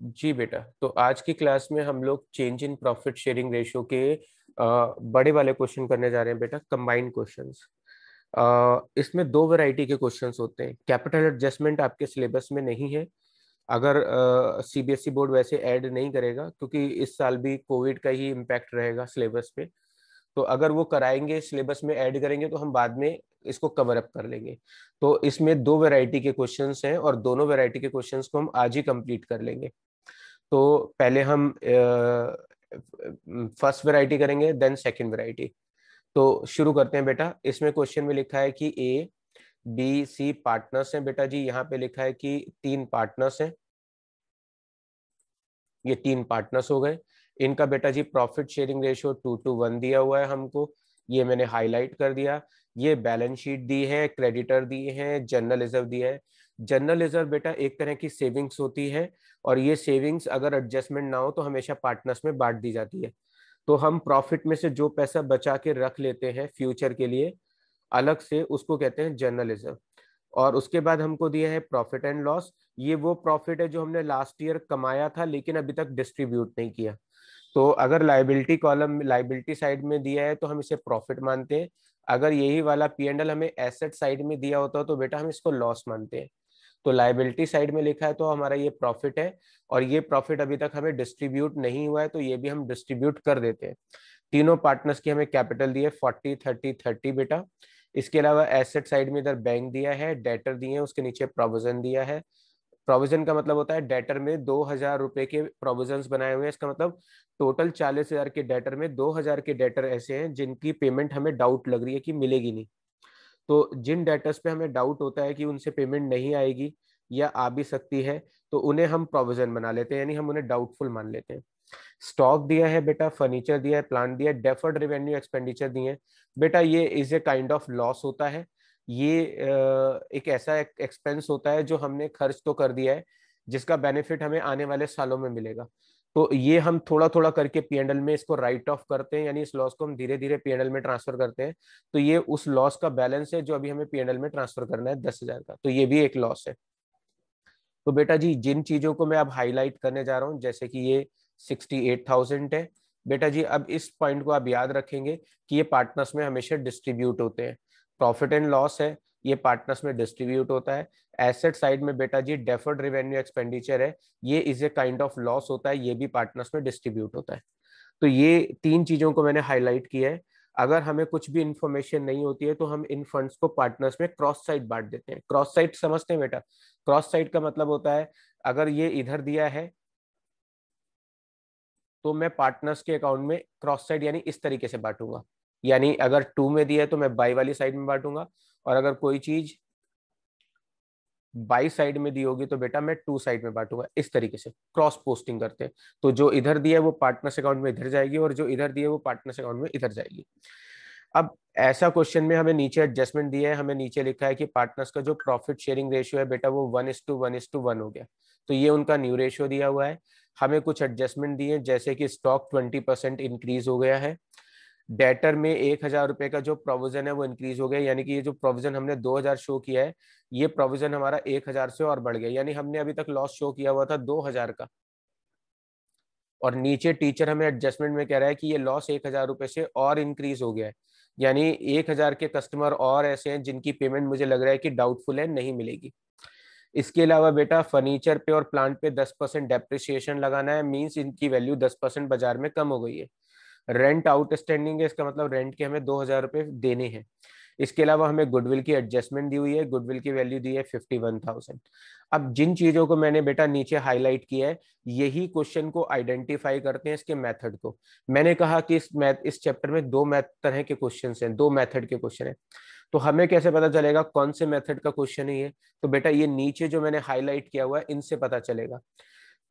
जी बेटा, तो आज की क्लास में हम लोग change in profit sharing ratio के बड़े वाले क्वेश्चन करने जा रहे हैं बेटा, कंबाइंड क्वेश्चंस। इसमें दो वैरायटी के क्वेश्चंस होते हैं। कैपिटल एडजस्टमेंट आपके सिलेबस में नहीं है, अगर सीबीएसई बोर्ड वैसे ऐड नहीं करेगा, क्योंकि इस साल भी कोविड का ही इम्पैक्ट रहेगा सिलेबस पे। तो अगर वो कराएंगे, सिलेबस में ऐड करेंगे, तो हम बाद में इसको कवर अप कर लेंगे। तो इसमें दो वैरायटी के क्वेश्चंस हैं और दोनों वैरायटी के क्वेश्चंस को हम आज ही कंप्लीट कर लेंगे। तो पहले हम फर्स्ट वैरायटी करेंगे, देन सेकंड वैरायटी। तो शुरू करते हैं बेटा। इसमें क्वेश्चन में लिखा है कि ए बी सी पार्टनर्स हैं बेटा जी। यहाँ पे लिखा है कि तीन पार्टनर्स हैं, ये तीन पार्टनर्स हो गए। इनका बेटा जी प्रॉफिट शेयरिंग रेशियो 2:1 दिया हुआ है हमको, ये मैंने हाईलाइट कर दिया। ये बैलेंस शीट दी है, क्रेडिटर दिए हैं, जनरल रिजर्व दिया है। जनरल रिजर्व बेटा एक तरह की सेविंग्स होती है, और ये सेविंग्स अगर एडजस्टमेंट ना हो तो हमेशा पार्टनर्स में बांट दी जाती है। तो हम प्रॉफिट में से जो पैसा बचा के रख लेते हैं फ्यूचर के लिए अलग से, उसको कहते हैं जनरल रिजर्व। और उसके बाद हमको दिया है प्रॉफिट एंड लॉस। ये वो प्रॉफिट है जो हमने लास्ट ईयर कमाया था लेकिन अभी तक डिस्ट्रीब्यूट नहीं किया। तो अगर लाइबिलिटी कॉलम, लाइबिलिटी साइड में दिया है तो हम इसे प्रॉफिट मानते हैं। अगर यही वाला P&L हमें एसेट साइड में दिया होता तो बेटा हम इसको लॉस मानते हैं। तो लाइबिलिटी साइड में लिखा है तो हमारा ये प्रॉफिट है, और ये प्रॉफिट अभी तक हमें डिस्ट्रीब्यूट नहीं हुआ है, तो ये भी हम डिस्ट्रीब्यूट कर देते हैं। तीनों पार्टनर्स की हमें कैपिटल दी है 40-30-30 बेटा। इसके अलावा एसेट साइड में इधर बैंक दिया है, डेटर दिए हैं, उसके नीचे प्रोविजन दिया है। प्रोविजन का मतलब होता है डेटर में 2,000 रुपए के प्रोविजन बनाए हुए हैं। इसका मतलब टोटल 40,000 के डेटर में 2,000 के डेटर ऐसे हैं जिनकी पेमेंट हमें डाउट लग रही है कि मिलेगी नहीं। तो जिन डेटर्स पे हमें डाउट होता है कि उनसे पेमेंट नहीं आएगी या आ भी सकती है, तो उन्हें हम प्रोविजन बना लेते हैं, यानी हम उन्हें डाउटफुल मान लेते हैं। स्टॉक दिया है बेटा, फर्नीचर दिया है, प्लांट दिया है, डेफर्ड रेवेन्यू एक्सपेंडिचर दिए हैं। बेटा ये is a kind of loss होता है। ये एक ऐसा एक्सपेंस होता है जो हमने खर्च तो कर दिया है, जिसका बेनिफिट हमें आने वाले सालों में मिलेगा। तो ये हम थोड़ा थोड़ा करके P&L में इसको राइट ऑफ करते हैं, यानी इस लॉस को हम धीरे धीरे P&L में ट्रांसफर करते हैं। तो ये उस लॉस का बैलेंस है जो अभी हमें P&L में ट्रांसफर करना है 10,000 का, तो ये भी एक लॉस है। तो बेटा जी जिन चीजों को मैं अब हाईलाइट करने जा रहा हूँ, जैसे कि ये 68,000 है बेटा जी, अब इस पॉइंट को आप याद रखेंगे कि ये पार्टनर्स में हमेशा डिस्ट्रीब्यूट होते हैं। प्रॉफिट एंड लॉस है, ये पार्टनर्स में डिस्ट्रीब्यूट होता है। एसेट साइड में बेटा जी डेफर्ड रेवेन्यू एक्सपेंडिचर है, ये is a kind of loss होता है, ये भी पार्टनर्स में डिस्ट्रीब्यूट होता है। तो ये तीन चीजों को मैंने हाईलाइट किया है। अगर हमें कुछ भी इंफॉर्मेशन नहीं होती है तो हम इन फंड्स को पार्टनर्स में क्रॉस साइड बांट देते हैं। क्रॉस साइड समझते हैं बेटा? क्रॉस साइड का मतलब होता है, अगर ये इधर दिया है तो मैं पार्टनर्स के अकाउंट में क्रॉस साइड यानी इस तरीके से बांटूंगा। यानी अगर 2 में दिया है तो मैं बाई वाली साइड में बांटूंगा, और अगर कोई चीज बाई साइड में दी होगी तो बेटा मैं 2 साइड में बांटूंगा। इस तरीके से क्रॉस पोस्टिंग करते हैं। तो जो इधर दिया है वो पार्टनर्स अकाउंट में इधर जाएगी, और जो इधर दिया है वो पार्टनर्स अकाउंट में इधर जाएगी। अब ऐसा क्वेश्चन में हमें नीचे एडजस्टमेंट दिया है, हमें नीचे लिखा है कि पार्टनर्स का जो प्रॉफिट शेयरिंग रेशियो है बेटा वो 1:1:1 हो गया। तो ये उनका न्यू रेशियो दिया हुआ है। हमें कुछ एडजस्टमेंट दिए, जैसे कि स्टॉक 20% इंक्रीज हो गया है। डेटर में 1,000 रुपए का जो प्रोविजन है वो इंक्रीज हो गया, यानी कि ये जो प्रोविजन हमने 2,000 शो किया है, ये प्रोविजन हमारा 1,000 से और बढ़ गया, यानी हमने अभी तक लॉस शो किया हुआ था 2,000 का। और नीचे टीचर हमें एडजस्टमेंट में कह रहा है कि ये लॉस 1,000 रुपए से और इंक्रीज हो गया है, यानी 1,000 के कस्टमर और ऐसे हैं जिनकी पेमेंट मुझे लग रहा है कि डाउटफुल है, नहीं मिलेगी। इसके अलावा बेटा फर्नीचर पे और प्लांट पे 10% डेप्रिसिएशन लगाना है, मींस इनकी वैल्यू 10% बाजार में कम हो गई है। रेंट आउटस्टैंडिंग है, इसका मतलब रेंट के हमें 2,000 रुपए देने हैं। इसके अलावा हमें गुडविल की एडजस्टमेंट दी हुई है, गुडविल की वैल्यू दी है 51,000। अब जिन चीजों को मैंने बेटा नीचे हाईलाइट किया है, यही क्वेश्चन को आइडेंटिफाई करते हैं, इसके मेथड को। मैंने कहा कि इस चैप्टर में दो तरह के क्वेश्चन हैं, दो मेथड के क्वेश्चन है। तो हमें कैसे पता चलेगा कौन से मेथड का क्वेश्चन है ये? तो बेटा ये नीचे जो मैंने हाईलाइट किया हुआ है इनसे पता चलेगा।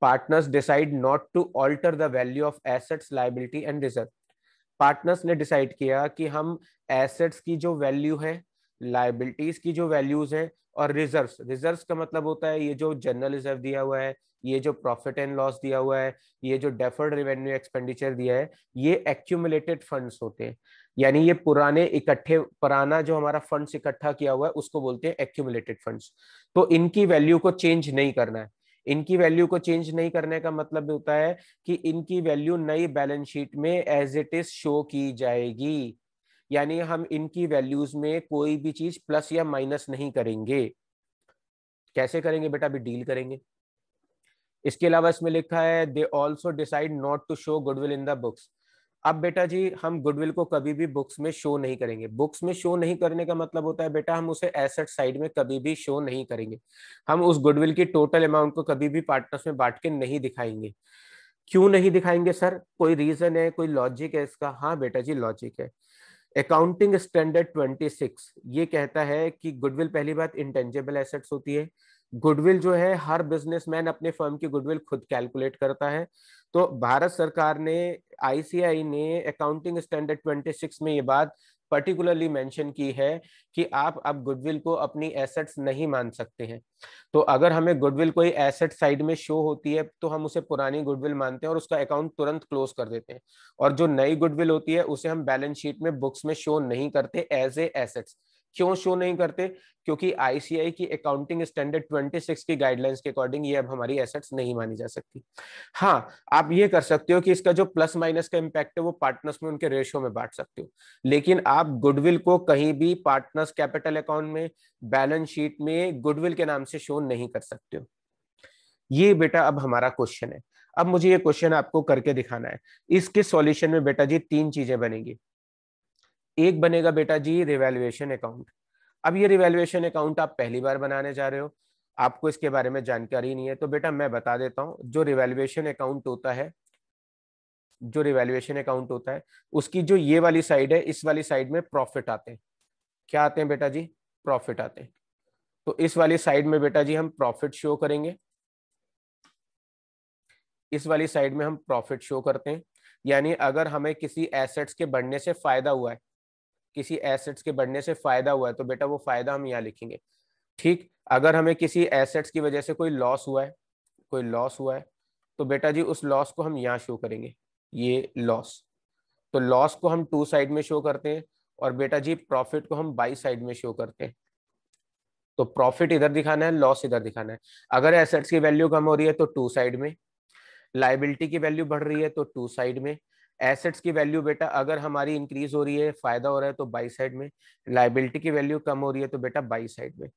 Partners decide not to alter the value of assets, liability and reserve. Partners ने डिसाइड किया कि हम एसेट्स की जो वैल्यू है, लाइबिलिटीज की जो वैल्यूज हैं, और रिजर्व्स, रिजर्व्स का मतलब होता है ये जो जनरल रिजर्व दिया हुआ है, ये जो प्रॉफिट एंड लॉस दिया हुआ है, ये जो डेफर्ड रेवेन्यू एक्सपेंडिचर दिया है, ये एक्यूमुलेटेड फंड्स होते हैं। यानी ये पुराना जो हमारा फंड्स इकट्ठा किया हुआ है उसको बोलते हैं एक्यूमुलेटेड फंड्स। तो इनकी वैल्यू को चेंज नहीं करना है। इनकी वैल्यू को चेंज नहीं करने का मतलब होता है कि इनकी वैल्यू नई बैलेंस शीट में एज इट इज शो की जाएगी, यानी हम इनकी वैल्यूज में कोई भी चीज प्लस या माइनस नहीं करेंगे। कैसे करेंगे बेटा, अभी डील करेंगे। इसके अलावा इसमें लिखा है they also decide not to show goodwill in the books. अब बेटा जी हम गुडविल को कभी भी बुक्स में शो नहीं करेंगे। बुक्स में शो नहीं करने का मतलब होता है बेटा हम उसे एसेट साइड में कभी भी शो नहीं करेंगे। हम उस गुडविल की टोटल अमाउंट को कभी भी पार्टनर्स में बांट के नहीं दिखाएंगे। क्यों नहीं दिखाएंगे सर, कोई रीजन है, कोई लॉजिक है इसका? हाँ बेटा जी लॉजिक है। अकाउंटिंग स्टैंडर्ड 26 ये कहता है कि गुडविल, पहली बात, इंटेंजिबल एसेट्स होती है। गुडविल जो है हर बिजनेसमैन अपने फर्म की गुडविल खुद कैलकुलेट करता है। तो भारत सरकार ने, आईसीआई ने अकाउंटिंग स्टैंडर्ड 26 में ये बात पर्टिकुलरली मेंशन की है कि आप अब गुडविल को अपनी एसेट्स नहीं मान सकते हैं। तो अगर हमें गुडविल कोई एसेट साइड में शो होती है तो हम उसे पुरानी गुडविल मानते हैं और उसका अकाउंट तुरंत क्लोज कर देते हैं। और जो नई गुडविल होती है उसे हम बैलेंस शीट में बुक्स में शो नहीं करते एज ए एसेट्स। क्यों शो नहीं करते? क्योंकि आईसीआई की अकाउंटिंग स्टैंडर्ड 26 की गाइडलाइंस के अकॉर्डिंग ये अब हमारी एसेट्स नहीं मानी जा सकती। हाँ, आप ये कर सकते हो कि इसका जो प्लस माइनस का इम्पैक्ट है वो पार्टनर्स में उनके रेशियो में बांट सकते हो, लेकिन आप गुडविल को कहीं भी पार्टनर्स कैपिटल अकाउंट में, बैलेंस शीट में गुडविल के नाम से शो नहीं कर सकते हो। ये बेटा अब हमारा क्वेश्चन है। अब मुझे ये क्वेश्चन आपको करके दिखाना है। इसके सॉल्यूशन में बेटा जी तीन चीजें बनेगी। एक बनेगा बेटा जी रिवैल्यूएशन अकाउंट। अब ये रिवैल्यूएशन अकाउंट आप पहली बार बनाने जा रहे हो, आपको इसके बारे में जानकारी नहीं है, तो बेटा मैं बता देता हूं। जो रिवैल्यूएशन अकाउंट होता है, जो रिवैल्यूएशन अकाउंट होता है उसकी जो ये वाली साइड है, इस वाली साइड में प्रॉफिट आते हैं। क्या आते हैं बेटा जी? प्रॉफिट आते हैं। तो इस वाली साइड में बेटा जी हम प्रॉफिट शो करेंगे। इस वाली साइड में हम प्रॉफिट शो करते हैं। यानी अगर हमें किसी एसेट्स के बढ़ने से फायदा हुआ है, किसी एसेट्स के बढ़ने से फायदा हुआ है तो बेटा वो फायदा हम यहाँ लिखेंगे। ठीक, अगर हमें किसी एसेट्स की वजह से कोई लॉस हुआ है, कोई लॉस हुआ है, तो बेटा जी उस लॉस को हम यहाँ शो करेंगे, ये लॉस। तो लॉस को हम टू साइड में शो करते हैं और बेटा जी प्रॉफिट को हम बाई साइड में शो करते हैं। तो प्रॉफिट इधर दिखाना है, लॉस इधर दिखाना है। अगर एसेट्स की वैल्यू कम हो रही है तो टू साइड में, लाइबिलिटी की वैल्यू बढ़ रही है तो टू साइड में, एसेट्स की वैल्यू बेटा अगर हमारी इंक्रीज हो रही है, फायदा हो रहा है, तो बाई साइड में, लाइबिलिटी की वैल्यू कम हो रही है तो बेटा बाई साइड में।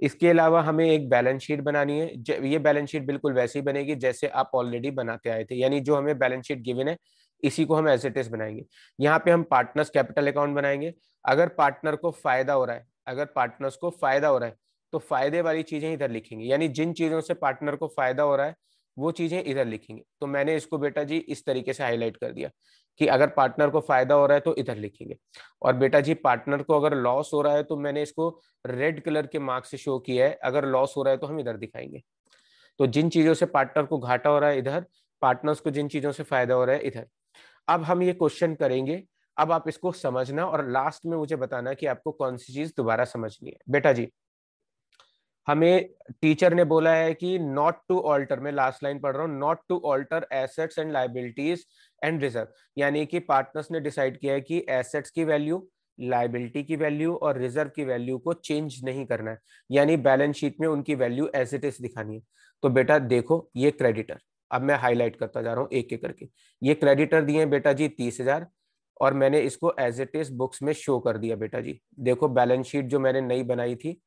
इसके अलावा हमें एक बैलेंस शीट बनानी है। ये बैलेंस शीट बिल्कुल वैसी बनेगी जैसे आप ऑलरेडी बनाते आए थे, यानी जो हमें बैलेंस शीट गिवन है इसी को हम एज इट इज बनाएंगे। यहाँ पे हम पार्टनर्स कैपिटल अकाउंट बनाएंगे। अगर पार्टनर को फायदा हो रहा है, अगर पार्टनर्स को फायदा हो रहा है तो फायदे वाली चीजें इधर लिखेंगे, यानी जिन चीजों से पार्टनर को फायदा हो रहा है वो चीजें इधर लिखेंगे। तो मैंने इसको बेटा जी इस तरीके से हाईलाइट कर दिया कि अगर पार्टनर को फायदा हो रहा है तो इधर लिखेंगे, और बेटा जी पार्टनर को अगर लॉस हो रहा है तो मैंने इसको रेड कलर के मार्क से शो किया है, अगर लॉस हो रहा है तो हम इधर दिखाएंगे। तो जिन चीजों से पार्टनर को घाटा हो रहा है इधर, पार्टनर्स को जिन चीजों से फायदा हो रहा है इधर। अब हम ये क्वेश्चन करेंगे, अब आप इसको समझना और लास्ट में मुझे बताना कि आपको कौन सी चीज दोबारा समझनी है। बेटा जी हमें टीचर ने बोला है कि नॉट टू ऑल्टर, मैं लास्ट लाइन पढ़ रहा हूं, not to alter assets and liabilities and reserve. यानी कि पार्टनर्स ने डिसाइड किया है कि एसेट्स की वैल्यू, लाइबिलिटी की वैल्यू और रिजर्व की वैल्यू को चेंज नहीं करना है, यानी बैलेंस शीट में उनकी वैल्यू एज इट इज दिखानी है। तो बेटा देखो ये क्रेडिटर, अब मैं हाईलाइट करता जा रहा हूँ एक एक करके। ये क्रेडिटर दिए बेटा जी 30,000 और मैंने इसको एज इट इज बुक्स में शो कर दिया। बेटा जी देखो बैलेंस शीट जो मैंने नई बनाई थी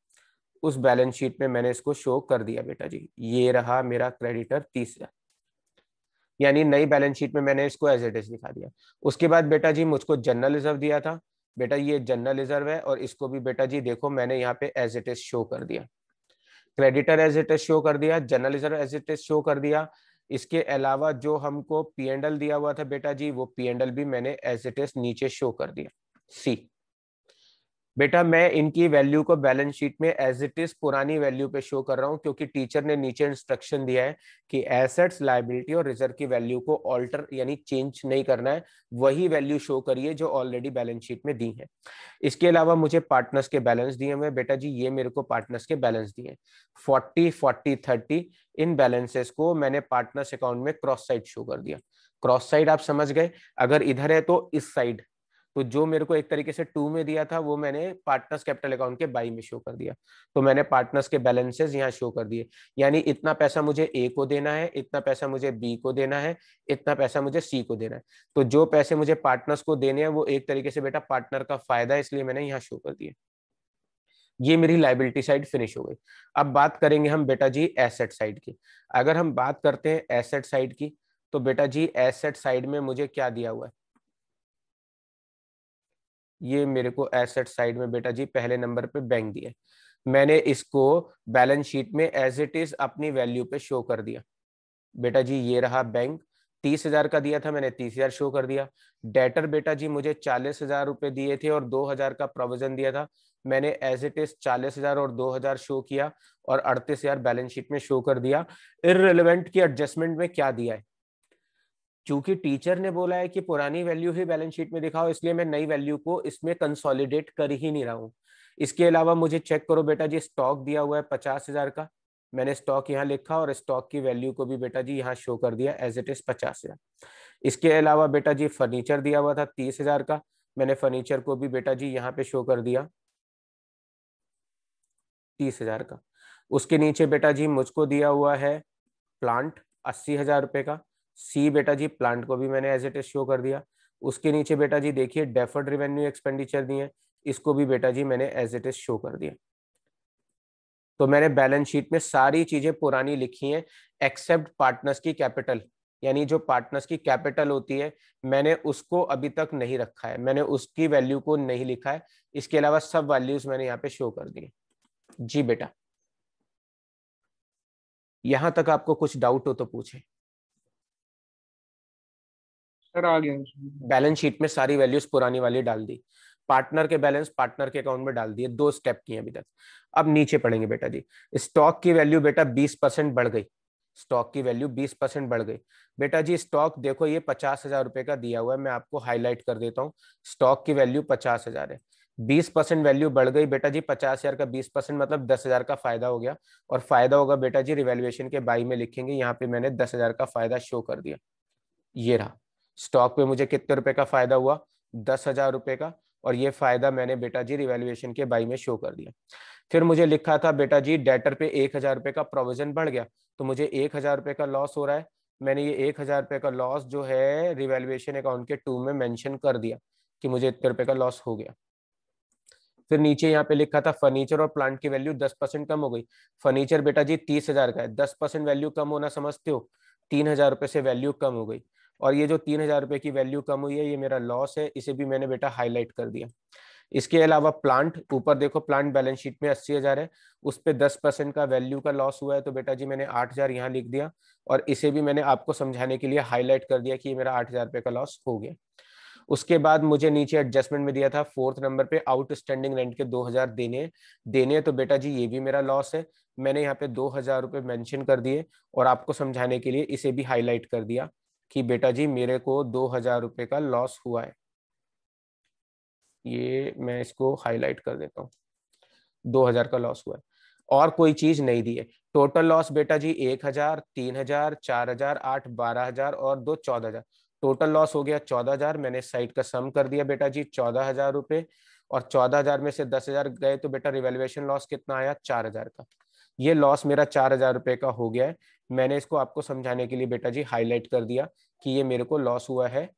उस बैलेंस शीट में मैंने इसको शो कर दिया। बेटा जी ये रहा मेरा क्रेडिटर 30,000, यानी नई बैलेंस शीट में मैंने इसको एज इट इज दिखा दिया। उसके बाद बेटा जी मुझको जनरल रिजर्व दिया था, बेटा ये जनरल रिजर्व है और इसको भी बेटा जी देखो मैंने यहाँ पे एज इट इज शो कर दिया। Creditor as it is show कर दिया, general reserve as it is show कर दिया। इसके अलावा जो हमको P&L दिया हुआ था बेटा जी वो P&L भी मैंने एज इट इज नीचे शो कर दिया। सी बेटा मैं इनकी वैल्यू को बैलेंस शीट में एज इट इज पुरानी वैल्यू पे शो कर रहा हूं, क्योंकि टीचर ने नीचे इंस्ट्रक्शन दिया है कि एसेट्स, लायबिलिटी और रिजर्व की वैल्यू को ऑल्टर यानी चेंज नहीं करना है, वही वैल्यू शो करिए जो ऑलरेडी बैलेंस शीट में दी है। इसके अलावा मुझे पार्टनर्स के बैलेंस दिए हुए बेटा जी, ये मेरे को पार्टनर्स के बैलेंस दिए 40 40 30। इन बैलेंसेस को मैंने पार्टनर्स अकाउंट में क्रॉस साइड शो कर दिया। क्रॉस साइड आप समझ गए, अगर इधर है तो इस साइड, तो जो मेरे को एक तरीके से 2 में दिया था वो मैंने पार्टनर्स कैपिटल अकाउंट के बाई में शो कर दिया। तो मैंने पार्टनर्स के बैलेंसेस यहाँ शो कर दिए, यानी इतना पैसा मुझे ए को देना है, इतना पैसा मुझे बी को देना है, इतना पैसा मुझे सी को देना है। तो जो पैसे मुझे पार्टनर्स को देने हैं वो एक तरीके से बेटा पार्टनर का फायदा है, इसलिए मैंने यहाँ शो कर दिया। ये मेरी लाइबिलिटी साइड फिनिश हो गई। अब बात करेंगे हम बेटा जी एसेट साइड की। अगर हम बात करते हैं एसेट साइड की, तो बेटा जी एसेट साइड में मुझे क्या दिया हुआ है, ये मेरे को एसेट साइड में बेटा जी पहले नंबर पे बैंक दिया है। मैंने इसको बैलेंस शीट में एज इट इज अपनी वैल्यू पे शो कर दिया। बेटा जी ये रहा बैंक, 30,000 का दिया था, मैंने 30,000 शो कर दिया। डेटर बेटा जी मुझे 40,000 रुपए दिए थे और 2,000 का प्रोविजन दिया था, मैंने एज इट इज 40,000 और 2,000 शो किया और 38,000 बैलेंस शीट में शो कर दिया। इररिलेवेंट की एडजस्टमेंट में क्या दिया है, चूंकि टीचर ने बोला है कि पुरानी वैल्यू ही बैलेंस शीट में दिखाओ, इसलिए मैं नई वैल्यू को इसमें कंसोलिडेट कर ही नहीं रहा हूं। इसके अलावा मुझे चेक करो बेटा जी, स्टॉक दिया हुआ है 50,000 का, मैंने स्टॉक यहाँ लिखा और स्टॉक की वैल्यू को भी बेटा जी यहाँ शो कर दिया एज इट इज 50,000। इसके अलावा बेटा जी फर्नीचर दिया हुआ था 30,000 का, मैंने फर्नीचर को भी बेटा जी यहाँ पे शो कर दिया 30,000 का। उसके नीचे बेटा जी मुझको दिया हुआ है प्लांट 80,000 रुपए का, सी बेटा जी प्लांट को भी मैंने एज इट इज शो कर दिया। उसके नीचे बेटा जी देखिए डेफर्ड रेवेन्यू एक्सपेंडिचर दिए, इसको भी बेटा जी मैंने एज इट इज शो कर दिया। तो मैंने बैलेंस शीट में सारी चीजें पुरानी लिखी हैं एक्सेप्ट पार्टनर्स की कैपिटल, यानी जो पार्टनर्स की कैपिटल होती है मैंने उसको अभी तक नहीं रखा है, मैंने उसकी वैल्यू को नहीं लिखा है। इसके अलावा सब वैल्यूज मैंने यहाँ पे शो कर दी। जी बेटा, यहां तक आपको कुछ डाउट हो तो पूछे। सर आ गया। बैलेंस शीट में सारी वैल्यूज पुरानी वाली डाल दी, पार्टनर के बैलेंस पार्टनर के अकाउंट में डाल दिए, 2 स्टेप किए अभी तक। अब नीचे पढ़ेंगे बेटा जी, स्टॉक की वैल्यू बेटा 20% बढ़ गई, स्टॉक की वैल्यू 20% बढ़ गई। बेटा जी स्टॉक देखो ये 50,000 रुपए का दिया हुआ है, मैं आपको हाईलाइट कर देता हूँ, स्टॉक की वैल्यू 50,000 है, 20% वैल्यू बढ़ गई बेटा जी, 50,000 का 20% मतलब 10,000 का फायदा हो गया। और फायदा होगा बेटा जी रिवैल्यूएशन के बाई में लिखेंगे, यहाँ पे मैंने 10,000 का फायदा शो कर दिया। ये रहा, स्टॉक पे मुझे कितने रुपए का फायदा हुआ, 10,000 रुपए का, और ये फायदा मैंने बेटा जी रिवैल्यूएशन के बाई में शो कर दिया। फिर मुझे लिखा था बेटा जी डेटर पे 1,000 रुपए का प्रोविजन बढ़ गया, तो मुझे 1,000 रुपए का लॉस हो रहा है, मैंने ये 1,000 रुपए का लॉस जो है रिवैल्यूएशन अकाउंट के 2 में मेंशन कर दिया कि मुझे इतने रुपए का लॉस हो गया। फिर नीचे यहाँ पे लिखा था फर्नीचर और प्लांट की वैल्यू 10% कम हो गई। फर्नीचर बेटा जी 30,000 का है, 10% वैल्यू कम होना समझते हो, 3,000 रुपए से वैल्यू कम हो गई। और ये जो 3,000 रुपए की वैल्यू कम हुई है ये मेरा लॉस है, इसे भी मैंने बेटा हाईलाइट कर दिया। इसके अलावा प्लांट, ऊपर देखो प्लांट बैलेंस शीट में 80,000 है, उस पर 10% का वैल्यू का लॉस हुआ है, तो बेटा जी मैंने 8,000 यहाँ लिख दिया, और इसे भी मैंने आपको समझाने के लिए हाईलाइट कर दिया कि ये मेरा 8,000 रुपए का लॉस हो गया। उसके बाद मुझे नीचे एडजस्टमेंट में दिया था 4th नंबर पे आउटस्टैंडिंग रेंट के 2,000 देने, तो बेटा जी ये भी मेरा लॉस है, मैंने यहाँ पे 2,000 रुपए मेंशन कर दिए, और आपको समझाने के लिए इसे भी हाईलाइट कर दिया कि बेटा जी मेरे को 2,000 रुपए का लॉस हुआ है। ये मैं इसको हाईलाइट कर देता हूँ, 2,000 का लॉस हुआ है, और कोई चीज नहीं दी है। टोटल लॉस बेटा जी 1,000, 3,000, 4,000, 8, 12,000 और 2, 14,000, टोटल लॉस हो गया 14,000। मैंने साइड का सम कर दिया बेटा जी 14,000 रुपए, और 14,000 में से 10,000 गए तो बेटा रिवैल्यूएशन लॉस कितना आया, 4,000 का। ये लॉस मेरा 4,000 रुपए का हो गया है, मैंने इसको आपको समझाने के लिए बेटा जी हाईलाइट कर दिया कि ये मेरे को लॉस हुआ है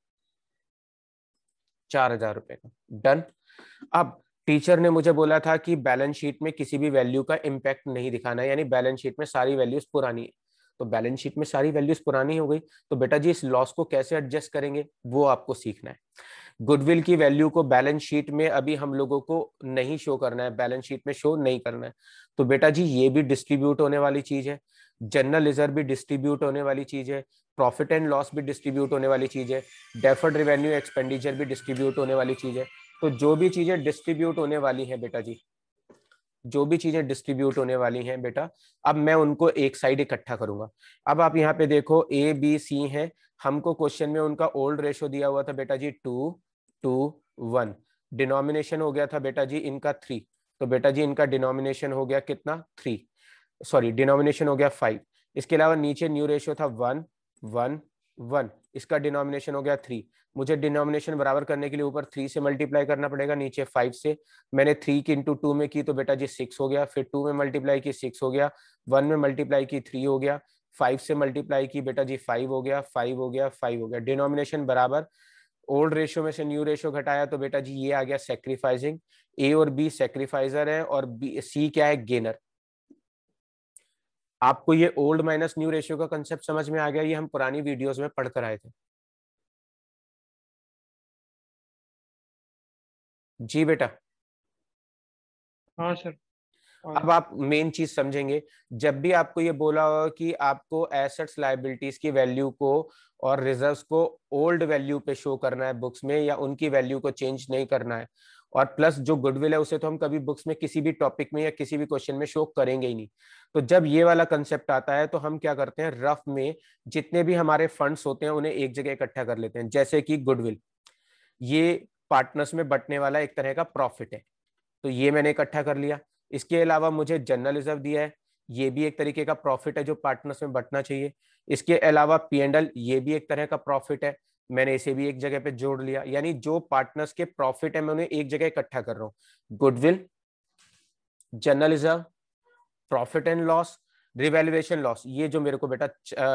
4,000 रुपए का। डन। अब टीचर ने मुझे बोला था कि बैलेंस शीट में किसी भी वैल्यू का इम्पैक्ट नहीं दिखाना है, यानी बैलेंस शीट में सारी वैल्यूज पुरानी है। तो बैलेंस शीट में सारी वैल्यूज पुरानी हो गई, तो बेटा जी इस लॉस को कैसे एडजस्ट करेंगे वो आपको सीखना है। गुडविल की वैल्यू को बैलेंस शीट में अभी हम लोगों को नहीं शो करना है, बैलेंस शीट में शो नहीं करना है, तो बेटा जी ये भी डिस्ट्रीब्यूट होने वाली चीज है, जनरल रिजर्व भी डिस्ट्रीब्यूट होने वाली चीज है, प्रॉफिट एंड लॉस भी डिस्ट्रीब्यूट होने वाली चीज है, डेफर्ड रेवेन्यू एक्सपेंडिचर भी डिस्ट्रीब्यूट होने वाली चीज है। तो जो भी चीजें डिस्ट्रीब्यूट होने वाली है बेटा जी, जो भी चीजें डिस्ट्रीब्यूट होने वाली हैं बेटा, अब मैं उनको एक साइड इकट्ठा करूंगा। अब आप यहाँ पे देखो ए बी सी हैं, हमको क्वेश्चन में उनका ओल्ड रेशो दिया हुआ था बेटा जी 2:1, डिनोमिनेशन हो गया था बेटा जी इनका 3, तो बेटा जी इनका डिनोमिनेशन हो गया कितना 3, सॉरी डिनोमिनेशन हो गया 5। इसके अलावा नीचे न्यू रेशियो था 1:1, 1, इसका डिनोमिनेशन हो गया 3। मुझे डिनोमिनेशन बराबर करने के लिए ऊपर 3 से मल्टीप्लाई करना पड़ेगा, नीचे 5 से। मैंने 3 की इंटू 2 में की तो बेटा जी 6 हो गया, फिर 2 में मल्टीप्लाई की 6 हो गया, 1 में मल्टीप्लाई की 3 हो गया, 5 से मल्टीप्लाई की बेटा जी 5 हो गया, 5 हो गया, 5 हो गया। डिनोमिनेशन बराबर, ओल्ड रेशियो में से न्यू रेशियो घटाया तो बेटा जी ये आ गया सेक्रीफाइसिंग। ए और बी सेक्रीफाइजर है और बी सी क्या है, गेनर। आपको ये ओल्ड माइनस न्यू रेशियो का कंसेप्ट समझ में आ गया? ये हम पुरानी वीडियोस में पढ़ कर आए थे। जी बेटा। हाँ सर। अब आप मेन चीज समझेंगे, जब भी आपको ये बोला होगा कि आपको एसेट्स लायबिलिटीज की वैल्यू को और रिजर्व्स को ओल्ड वैल्यू पे शो करना है बुक्स में, या उनकी वैल्यू को चेंज नहीं करना है, और प्लस जो गुडविल है उसे तो हम कभी बुक्स में किसी भी टॉपिक में या किसी भी क्वेश्चन में शो करेंगे ही नहीं। तो जब ये वाला कंसेप्ट आता है तो हम क्या करते हैं, रफ में जितने भी हमारे फंड्स होते हैं उन्हें एक जगह इकट्ठा कर लेते हैं। जैसे कि गुडविल, ये पार्टनर्स में बंटने वाला एक तरह का प्रॉफिट है, तो ये मैंने इकट्ठा कर लिया। इसके अलावा मुझे जनरल रिजर्व दिया है, ये भी एक तरीके का प्रॉफिट है जो पार्टनर्स में बंटना चाहिए। इसके अलावा P&L, ये भी एक तरह का प्रॉफिट है, मैंने इसे भी एक जगह पे जोड़ लिया। यानी जो पार्टनर्स के प्रॉफिट है मैं उन्हें एक जगह इकट्ठा कर रहा हूँ। Goodwill, general reserve, profit and loss, revaluation loss, ये जो मेरे को बेटा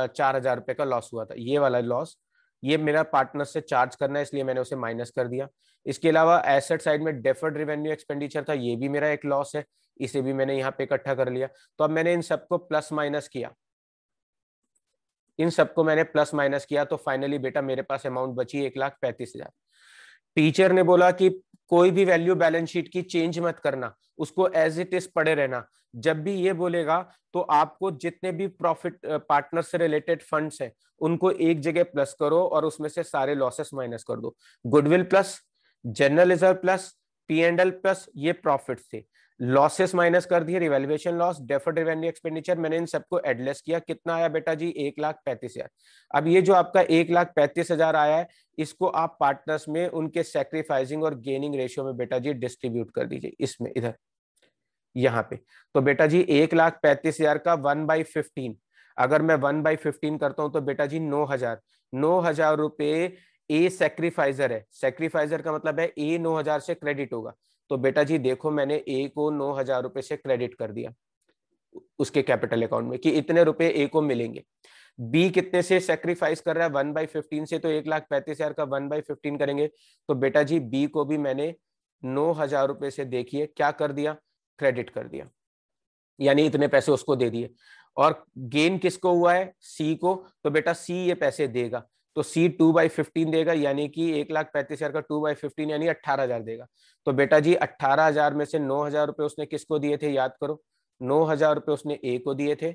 4,000 रुपए का लॉस हुआ था, ये वाला लॉस, ये मेरा पार्टनर से चार्ज करना है, इसलिए मैंने उसे माइनस कर दिया। इसके अलावा एसेट साइड में डेफर्ड रेवेन्यू एक्सपेंडिचर था, ये भी मेरा एक लॉस है, इसे भी मैंने यहाँ पे इकट्ठा कर लिया। तो अब मैंने इन सबको प्लस माइनस किया, इन सबको मैंने प्लस माइनस किया, तो फाइनली बेटा मेरे पास अमाउंट बची 1,35,000। टीचर ने बोला कि कोई भी वैल्यू बैलेंस शीट की चेंज मत करना, उसको एज इट इज पड़े रहना। जब भी ये बोलेगा तो आपको जितने भी प्रॉफिट पार्टनर से रिलेटेड फंड्स हैं उनको एक जगह प्लस करो और उसमें से सारे लॉसेस माइनस कर दो। Goodwill plus, general reserve plus, P&L plus, ये प्रॉफिट थे, लॉसेस माइनस कर दिए, revaluation loss, deferred revenue expenditure, मैंने इन सबको एडलेस किया। कितना आया बेटा जी, 1,35,000। अब ये जो आपका 1,35,000 आया है, इसको आप पार्टनर्स में उनके सैक्रिफाइसिंग और गेनिंग रेशियो में बेटा जी डिस्ट्रीब्यूट कर दीजिए, इसमें इधर यहाँ पे। तो बेटा जी 1,35,000 का 1/15, अगर मैं 1/15 करता हूं तो बेटा जी 9,000 रुपए ए सेक्रीफाइजर है। सेक्रीफाइजर का मतलब है ए 9,000 से क्रेडिट होगा। तो बेटा जी देखो मैंने ए को 9,000 रुपए से क्रेडिट कर दिया उसके कैपिटल अकाउंट में कि इतने रुपए ए को मिलेंगे। बी कितने से सेक्रीफाइस कर रहा है, 1/15 से, तो 1,35,000 का 1/15 करेंगे तो बेटा जी बी को भी मैंने 9,000 रुपए से देखिए क्या कर दिया, क्रेडिट कर दिया, यानी इतने पैसे उसको दे दिए। और गेन किसको हुआ है, सी को, तो बेटा सी ये पैसे देगा, तो सी 2/15 देगा, यानी कि 1,35,000 का 2/15 यानी 18,000 देगा। तो बेटा जी 18,000 में से 9,000 रुपए उसने किसको दिए थे, याद करो, 9,000 रुपए उसने ए को दिए थे,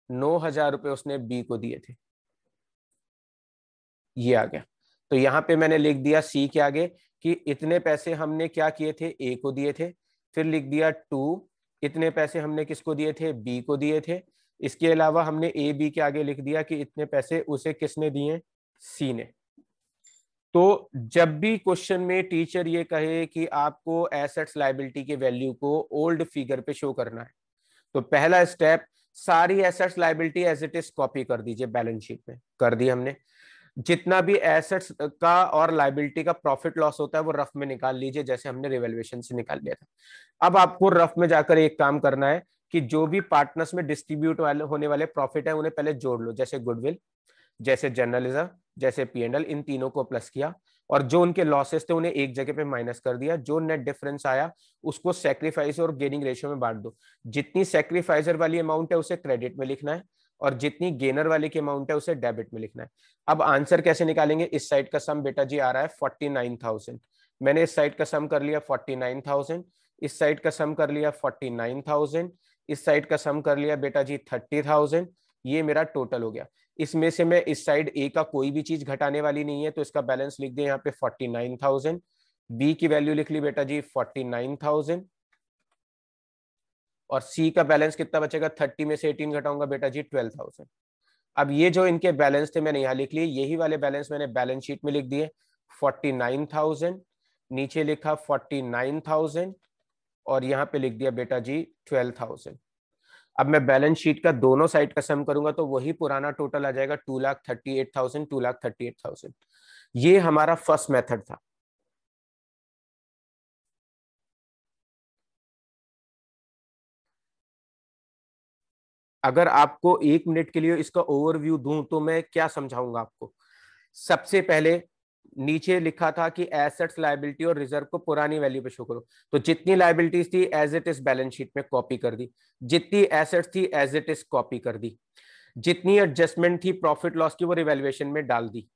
9,000 रुपए उसने बी को दिए थे, ये आ गया। तो यहां पे मैंने लिख दिया सी के आगे कि इतने पैसे हमने क्या किए थे, ए को दिए थे। फिर लिख दिया 2, इतने पैसे हमने किसको दिए थे, बी को दिए थे। इसके अलावा हमने ए बी के आगे लिख दिया कि इतने पैसे उसे किसने दिए, सी ने। तो जब भी क्वेश्चन में टीचर ये कहे कि आपको एसेट्स लायबिलिटी के वैल्यू को ओल्ड फिगर पे शो करना है, तो पहला स्टेप, सारी assets liability as it is copy कर दीजिए बैलेंस शीट में। कर दी हमने। जितना भी एसेट्स का और लायबिलिटी का प्रॉफिट लॉस होता है वो रफ में निकाल लीजिए, जैसे हमने रिवैल्यूएशन से निकाल लिया था। अब आपको रफ में जाकर एक काम करना है कि जो भी पार्टनर्स में डिस्ट्रीब्यूट होने वाले प्रॉफिट है उन्हें पहले जोड़ लो, जैसे गुडविल, जैसे जर्नलिज्म, जैसे P&L, इन तीनों को प्लस किया, और जो उनके लॉसेस थे उन्हें एक जगह पे माइनस कर दिया। जो नेट डिफरेंस आया उसको सेक्रीफाइस और गेनिंग रेशियो में बांट दो। जितनी सेक्रीफाइजर वाली अमाउंट है उसे क्रेडिट में लिखना है, और जितनी गेनर वाली की अमाउंट है उसे डेबिट में लिखना है। अब आंसर कैसे निकालेंगे, इस साइड का सम बेटा जी आ रहा है 49,000, मैंने इस साइड का सम कर लिया 49,000, इस साइड का सम कर लिया 49,000, इस साइड का सम कर लिया बेटा जी 30,000, ये मेरा टोटल हो गया। इसमें से मैं इस साइड ए का कोई भी चीज घटाने वाली नहीं है, तो इसका बैलेंस लिख दिया यहाँ पे 49,000, बी की वैल्यू लिख ली बेटा जी 49,000, और सी का बैलेंस कितना बचेगा, 30 में से 18 घटाऊंगा बेटा जी 12,000। अब ये जो इनके बैलेंस थे मैंने यहाँ लिख लिए, यही वाले बैलेंस मैंने बैलेंस शीट में लिख दिए 49,000, नीचे लिखा 49,000, और यहाँ पे लिख दिया बेटा जी 12,000। अब मैं बैलेंस शीट का दोनों साइड का सम करूंगा तो वही पुराना टोटल आ जाएगा 2,38,000, 2,38,000। ये हमारा फर्स्ट मेथड था। अगर आपको 1 मिनट के लिए इसका ओवरव्यू दूं तो मैं क्या समझाऊंगा आपको। सबसे पहले नीचे लिखा था कि एसेट्स, लायबिलिटी और रिजर्व को पुरानी वैल्यू पे शो करो। तो जितनी लायबिलिटीज थी as it is balance sheet में कॉपी कर दी, जितनी एसेट्स थी एज इट इज कॉपी कर दी, जितनी एडजस्टमेंट थी प्रॉफिट लॉस की वो रिवैल्यूएशन में डाल दी।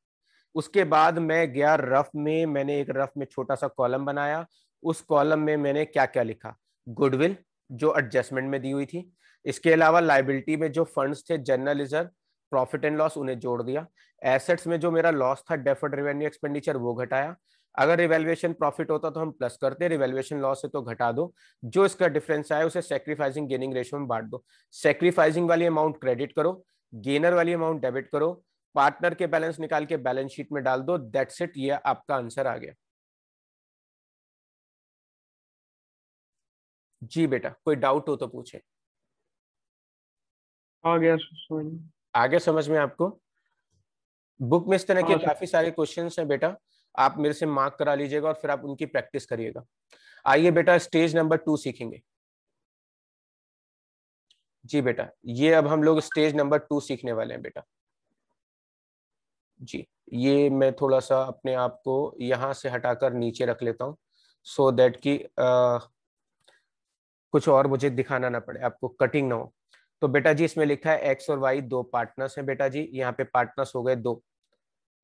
उसके बाद मैं गया रफ में, मैंने एक रफ में छोटा सा कॉलम बनाया। उस कॉलम में मैंने क्या क्या लिखा, गुडविल जो एडजस्टमेंट में दी हुई थी, इसके अलावा लाइबिलिटी में जो फंड्स थे, general reserve, profit and loss, उन्हें जोड़ दिया। एसेट्स में जो मेरा लॉस था, डेफर्ड रेवेन्यू एक्सपेंडिचर, वो घटाया। अगर रिवैल्यूएशन प्रॉफिट होता तो हम प्लस करते, रिवैल्यूएशन लॉस है तो घटा दो। जो इसका डिफरेंस आया उसे सैक्रिफाइसिंग गेनिंग रेशियो में बांट दो। सैक्रिफाइसिंग वाली अमाउंट क्रेडिट करो, गेनर वाली अमाउंट डेबिट करो, पार्टनर के बैलेंस निकाल के बैलेंस शीट में डाल दो। दैट्स इट, ये आपका आंसर आ गया। जी बेटा, कोई डाउट हो तो पूछे। आ गया सर समझ में। आगे समझ में आपको? बुक में इस तरह के हाँ सर। काफी सारे क्वेश्चंस हैं बेटा, आप मेरे से मार्क करा लीजिएगा और फिर आप उनकी प्रैक्टिस करिएगा। आइए बेटा, स्टेज नंबर 2 सीखेंगे। जी बेटा, ये अब हम लोग स्टेज नंबर 2 सीखने वाले हैं बेटा। जी, ये मैं थोड़ा सा अपने आप को यहां से हटाकर नीचे रख लेता हूँ, सो दैट कि कुछ और मुझे दिखाना ना पड़े, आपको कटिंग ना हो। तो बेटा जी, इसमें लिखा है एक्स और वाई दो पार्टनर्स हैं बेटा जी, यहाँ पे पार्टनर्स हो गए दो।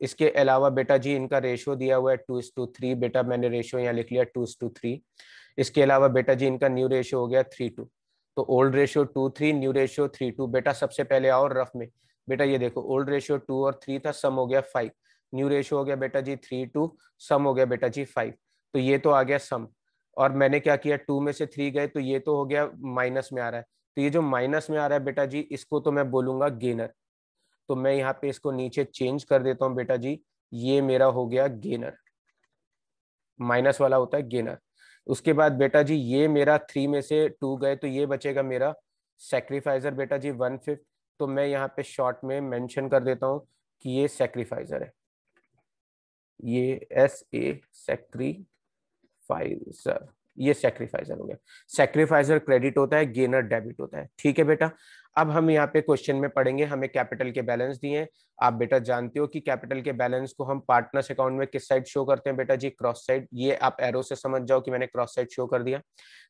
इसके अलावा बेटा जी इनका रेशियो दिया हुआ है 2:3। बेटा मैंने रेशियो यहाँ लिख लिया 2:3। इसके अलावा बेटा जी इनका न्यू रेशियो हो गया 3:2। तो ओल्ड रेशियो 2:3, न्यू रेशियो 3:2। बेटा सबसे पहले आओ रफ में। बेटा ये देखो, ओल्ड रेशियो 2 और 3 था, सम हो गया 5। न्यू रेशियो हो गया बेटा जी 3:2, सम हो गया बेटा जी 5। तो ये तो आ गया सम। और मैंने क्या किया, 2 में से 3 गए तो ये तो हो गया माइनस में आ रहा है। तो ये जो माइनस में आ रहा है बेटा जी, इसको तो मैं बोलूंगा गेनर। तो मैं यहाँ पे इसको नीचे चेंज कर देता हूँ बेटा जी, ये मेरा हो गया गेनर। माइनस वाला होता है गेनर। उसके बाद बेटा जी ये मेरा 3 में से 2 गए तो ये बचेगा मेरा सेक्रीफाइजर बेटा जी 1/5। तो मैं यहाँ पे शॉर्ट में मेंशन कर देता हूँ कि ये सेक्रीफाइजर है, ये सेक्रीफाइजर, ये सेक्रीफाइजर हो गया। सेक्रीफाइजर क्रेडिट होता है, गेनर डेबिट होता है। ठीक है बेटा। अब हम यहाँ पे क्वेश्चन में पढ़ेंगे, हमें कैपिटल के बैलेंस दिए हैं। आप बेटा जानते हो कि कैपिटल के बैलेंस को हम पार्टनर्स अकाउंट में किस साइड शो करते हैं बेटा जी, क्रॉस साइड। ये आप एरो से समझ जाओ कि मैंने क्रॉस साइड शो कर दिया।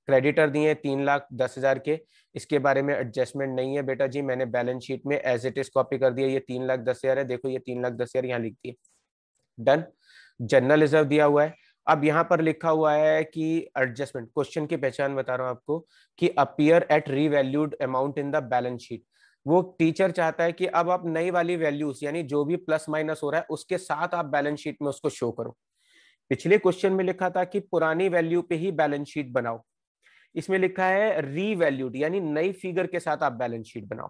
क्रेडिटर दिए 3,10,000 के, इसके बारे में एडजस्टमेंट नहीं है बेटा जी, मैंने बैलेंस शीट में एज इट इज कॉपी कर दिया। ये 3,10,000 है, देखो ये 3,10,000 यहाँ लिख दिए, डन। जनरल रिजर्व दिया हुआ है। अब यहां पर लिखा हुआ है कि एडजस्टमेंट, क्वेश्चन की पहचान बता रहा हूं आपको, कि appear eight revalued amount in the balance sheet. वो टीचर चाहता है कि अब आप नई वाली वैल्यूज, यानी जो भी प्लस माइनस हो रहा है उसके साथ आप बैलेंस शीट में उसको शो करो। पिछले क्वेश्चन में लिखा था कि पुरानी वैल्यू पे ही बैलेंस शीट बनाओ, इसमें लिखा है रीवैल्यूड, यानी नई फिगर के साथ आप बैलेंस शीट बनाओ।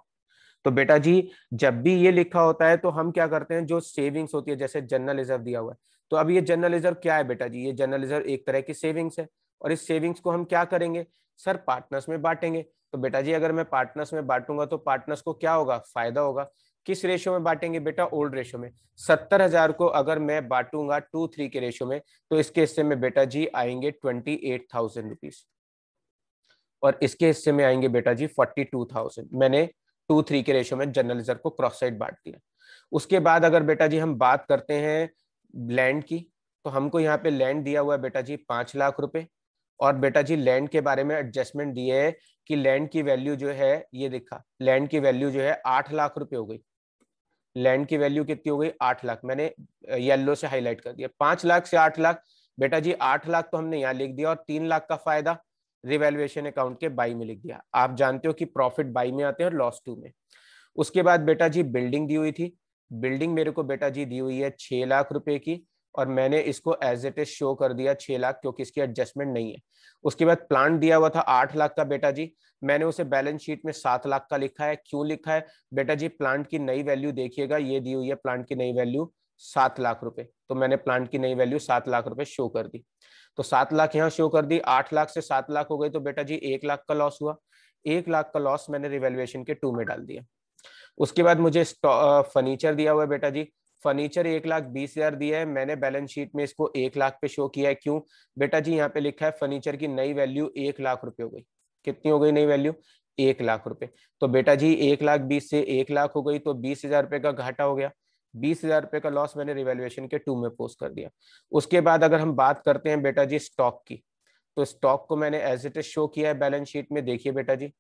तो बेटा जी जब भी ये लिखा होता है तो हम क्या करते हैं, जो सेविंग्स होती है, जैसे जनरल रिजर्व दिया हुआ है, तो अब ये जनरल रिजर्व क्या है बेटा जी, ये जनरल रिजर्व एक तरह की सेविंग्स है। और इस सेविंग्स को हम क्या करेंगे सर, पार्टनर्स में बांटेंगे। तो बेटा जी अगर मैं पार्टनर्स में बांटूंगा तो पार्टनर्स को क्या होगा, फायदा होगा। किस रेशियो में बांटेंगे बेटा, ओल्ड रेशियो में। 70,000 को अगर मैं बांटूंगा 2:3 के रेशियो में, तो इसके हिस्से में बेटा जी आएंगे 28,000 रुपीज, और इसके हिस्से में आएंगे बेटा जी 42,000। मैंने 2:3 के रेशियो में जनरल रिजर्व को क्रॉस साइड बांट दिया। उसके बाद अगर बेटा जी हम बात करते हैं लैंड की, तो हमको यहाँ पे लैंड दिया हुआ है बेटा जी 5,00,000 रुपए। और बेटा जी लैंड के बारे में एडजस्टमेंट दिए है कि लैंड की वैल्यू जो है, ये देखा, लैंड की वैल्यू जो है 8,00,000 रुपए हो गई। लैंड की वैल्यू कितनी हो गई, 8,00,000, मैंने येलो से हाईलाइट कर दिया। 5,00,000 से 8,00,000, बेटा जी 8,00,000 तो हमने यहाँ लिख दिया, और 3,00,000 का फायदा रिवैल्यूएशन अकाउंट के बाई में लिख दिया। आप जानते हो कि प्रॉफिट बाई में आते हैं और लॉस 2 में। उसके बाद बेटा जी बिल्डिंग दी हुई थी, बिल्डिंग मेरे को बेटा जी दी हुई है 6,00,000 रुपए की, और मैंने इसको एज इट इज शो कर दिया 6,00,000, क्योंकि इसकी एडजस्टमेंट नहीं है। उसके बाद प्लांट दिया हुआ था 8,00,000 का बेटा जी, मैंने उसे बैलेंस शीट में 7,00,000 का लिखा है। क्यों लिखा है बेटा जी, प्लांट की नई वैल्यू देखिएगा, ये दी हुई है प्लांट की नई वैल्यू 7,00,000 रुपए, तो मैंने प्लांट की नई वैल्यू 7,00,000 रुपए शो कर दी। तो 7,00,000 यहाँ शो कर दी, 8,00,000 से 7,00,000 हो गई, तो बेटा जी 1,00,000 का लॉस हुआ। 1 लाख का लॉस मैंने रिवैल्यूएशन के 2 में डाल दिया। उसके बाद मुझे फर्नीचर दिया हुआ है बेटा जी, फर्नीचर 1,20,000 दिया है, मैंने बैलेंस शीट में इसको 1 लाख पे शो किया है। क्यों बेटा जी? यहाँ पे लिखा है फर्नीचर की नई वैल्यू 1 लाख रुपए हो गई। कितनी हो गई नई वैल्यू? 1 लाख रुपए। तो बेटा जी 1,20,000 से 1 लाख हो गई, तो 20,000 रुपए का घाटा हो गया। 20,000 रुपए का लॉस मैंने रिवैल्यूएशन के 2 में पोस्ट कर दिया। उसके बाद अगर हम बात करते हैं बेटा जी स्टॉक की, तो स्टॉक को मैंने एज इट इज शो किया है बैलेंस शीट में, देखिए बेटा जी।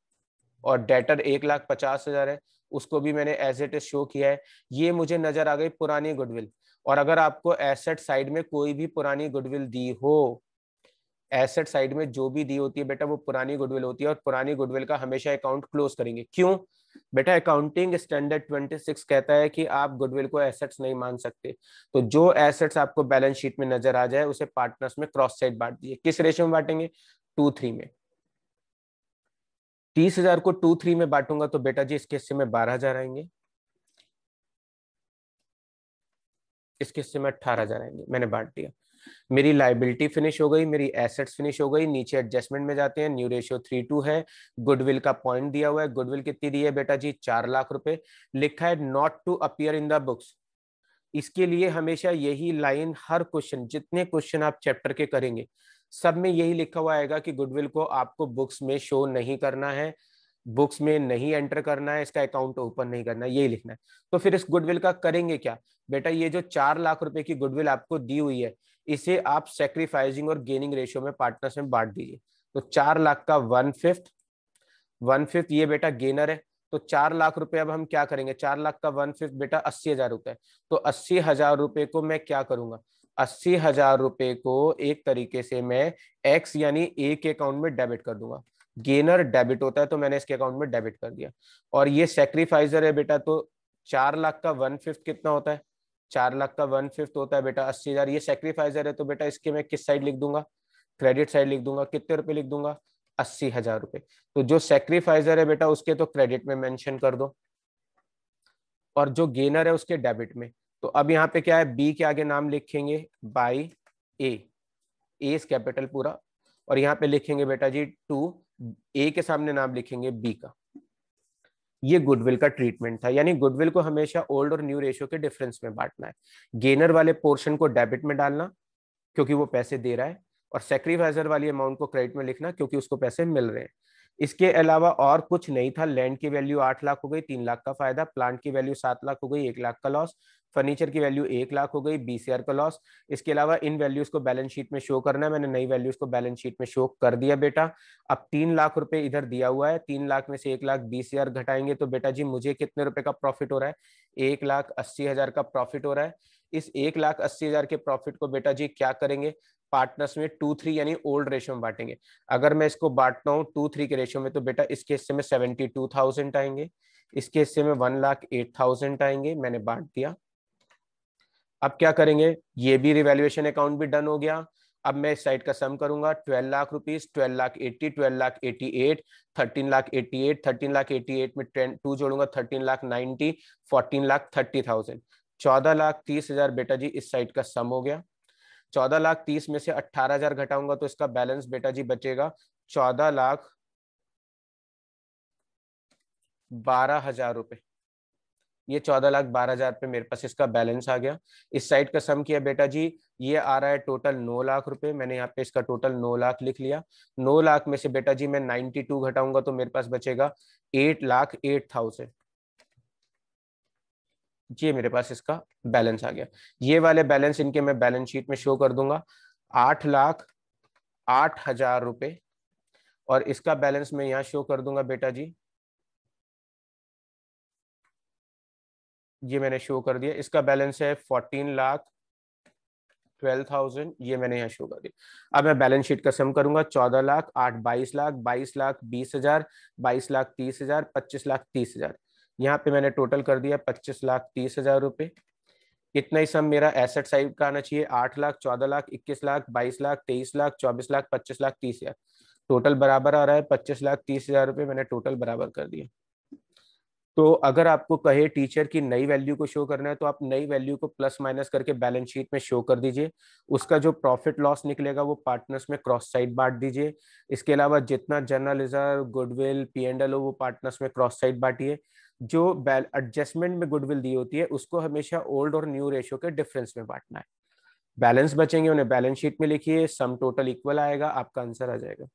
और डेटर 1,50,000 है, उसको भी मैंने एज इट इज शो किया है। ये मुझे नजर आ गई पुरानी गुडविल। और अगर आपको एसेट साइड में कोई भी पुरानी गुडविल दी हो, एसेट साइड में जो भी दी होती है बेटा वो पुरानी गुडविल होती है, और पुरानी गुडविल का हमेशा अकाउंट क्लोज करेंगे। क्यों बेटा? अकाउंटिंग स्टैंडर्ड 26 कहता है कि आप गुडविल को एसेट्स नहीं मान सकते। तो जो एसेट्स आपको बैलेंस शीट में नजर आ जाए उसे पार्टनर्स में क्रॉस साइड बांट दिए। किस रेशियो में बांटेंगे? 2:3 में। 30,000 को 2:3 में बांटूंगा तो बेटा जी इसके हिस्से में 12,000 आएंगे, इसके हिस्से में 18,000 आएंगे। मैंने बांट दिया। मेरी लाइबिलिटी फिनिश हो गई, मेरी एसेट्स फिनिश हो गई। नीचे एडजस्टमेंट में जाते हैं, न्यू रेशियो 3:2 है। गुडविल का पॉइंट दिया हुआ है। गुडविल कितनी दी है बेटा जी? 4 लाख रुपए। लिखा है not to appear in the books. इसके लिए हमेशा यही लाइन, हर क्वेश्चन, जितने क्वेश्चन आप चैप्टर के करेंगे सब में यही लिखा हुआ आएगा कि गुडविल को आपको बुक्स में शो नहीं करना है, बुक्स में नहीं एंटर करना है, इसका अकाउंट ओपन नहीं करना है, यही लिखना है। तो फिर इस गुडविल का करेंगे क्या बेटा? ये जो 4 लाख रुपए की गुडविल आपको दी हुई है, इसे आप सेक्रीफाइसिंग और गेनिंग रेशियो में पार्टनर्स में बांट दीजिए। तो 4 लाख का 1/5 ये बेटा गेनर है। तो 4 लाख रुपए अब हम क्या करेंगे? 4 लाख का 1/5 बेटा 80,000 रुपए। तो 80,000 रुपए को मैं क्या करूंगा? 80,000 रुपए को एक तरीके से मैं एक्स यानी ए के अकाउंट में डेबिट कर दूंगा। गेनर डेबिट होता है तो मैंने इसके अकाउंट में डेबिट कर दिया। और ये सेक्रीफाइजर है बेटा, तो 4 लाख का 1/5 कितना होता है? 4 लाख का 1/5 होता है बेटा 80,000। ये सेक्रीफाइजर है तो बेटा इसके मैं किस साइड लिख दूंगा? क्रेडिट साइड लिख दूंगा। कितने रुपए लिख दूंगा? 80,000 रुपए। तो जो सेक्रीफाइजर है बेटा उसके तो क्रेडिट में मेंशन कर दो, और जो गेनर है उसके डेबिट में। तो अब यहाँ पे क्या है? बी के आगे नाम लिखेंगे बाई ए, ए कैपिटल पूरा, और यहाँ पे लिखेंगे बेटा जी 2, ए के सामने नाम लिखेंगे बी का। ये गुडविल का ट्रीटमेंट था, यानी गुडविल को हमेशा ओल्ड और न्यू रेशियो के डिफरेंस में बांटना है। गेनर वाले पोर्शन को डेबिट में डालना क्योंकि वो पैसे दे रहा है, और सेक्रीफाइजर वाली अमाउंट को क्रेडिट में लिखना क्योंकि उसको पैसे मिल रहे हैं। इसके अलावा और कुछ नहीं था। लैंड की वैल्यू 8 लाख हो गई, 3 लाख का फायदा। प्लांट की वैल्यू 7 लाख हो गई, 1 लाख का लॉस। फर्नीचर की वैल्यू 1 लाख हो गई, 20,000 का लॉस। इसके अलावा इन वैल्यूज को बैलेंस शीट में शो करना है, मैंने नई वैल्यूज को बैलेंस शीट में शो कर दिया बेटा। अब 3 लाख रुपए इधर दिया हुआ है, 3 लाख में से 1,20,000 घटाएंगे तो बेटा जी मुझे कितने रुपए का प्रॉफिट हो रहा है? 1,80,000 का प्रॉफिट हो रहा है। इस 1,80,000 के प्रॉफिट को बेटा जी क्या करेंगे? पार्टनर्स में 2:3 यानी ओल्ड रेशियो में बांटेंगे। अगर मैं इसको बांटता हूँ 2:3 के रेशियो में तो बेटा इसके हिस्से में 72,000 आएंगे, इसके हिस्से में 1,08,000 आएंगे। मैंने बांट दिया। अब क्या करेंगे? ये भी रिवैल्यूएशन अकाउंट भी डन हो गया। अब मैं इस साइड का सम करूंगा। 12 लाख रुपीज, 12,80,000, 12,88,000, 13,88,000, 13,88,000 में 2 जोड़ूंगा 13,90,000, 14,30,000, 14,30,000 बेटा जी इस साइड का सम हो गया। 14,30,000 में से 18,000 घटाऊंगा तो इसका बैलेंस बेटा जी बचेगा 14,12,000 रुपए। ये 14,12,000 पे मेरे पास इसका बैलेंस आ गया। इस साइड का सम किया बेटा जी, ये आ रहा है टोटल 9 लाख रुपए। मैंने यहाँ पे इसका टोटल 9 लाख लिख लिया। 9 लाख में से बेटा जी मैं 92 घटाऊंगा तो मेरे पास बचेगा 8,08,000। ये मेरे पास इसका बैलेंस आ गया। ये वाले बैलेंस इनके मैं बैलेंस शीट में शो कर दूंगा, 8,08,000 रुपए। और इसका बैलेंस मैं यहाँ शो कर दूंगा बेटा जी, ये मैंने शो कर दिया। इसका बैलेंस है 14,12,000, ये मैंने यहाँ शो कर दिया। अब मैं बैलेंस शीट का सम करूंगा। 14 लाख, 8 22 लाख, 22,20,000, 22,30,000, 25,30,000। यहाँ पे मैंने टोटल कर दिया 25,30,000 रुपए। इतना ही सम मेरा एसेट साइड का आना चाहिए। 8 लाख, 14 लाख, 21 लाख, 22 लाख, 23 लाख, 24 लाख, 25,30,000। टोटल बराबर आ रहा है 25,30,000 रुपए। मैंने टोटल बराबर कर दिया। तो अगर आपको कहे टीचर की नई वैल्यू को शो करना है तो आप नई वैल्यू को प्लस माइनस करके बैलेंस शीट में शो कर दीजिए। उसका जो प्रॉफिट लॉस निकलेगा वो पार्टनर्स में क्रॉस साइड बांट दीजिए। इसके अलावा जितना जर्नल रिजर्व, गुडविल, P&L हो वो पार्टनर्स में क्रॉस साइड बांटिए। जो एडजस्टमेंट में गुडविल दी होती है उसको हमेशा ओल्ड और न्यू रेशियो के डिफरेंस में बांटना है। बैलेंस बचेंगे उन्हें बैलेंस शीट में लिखिए, सम टोटल इक्वल आएगा, आपका आंसर आ जाएगा।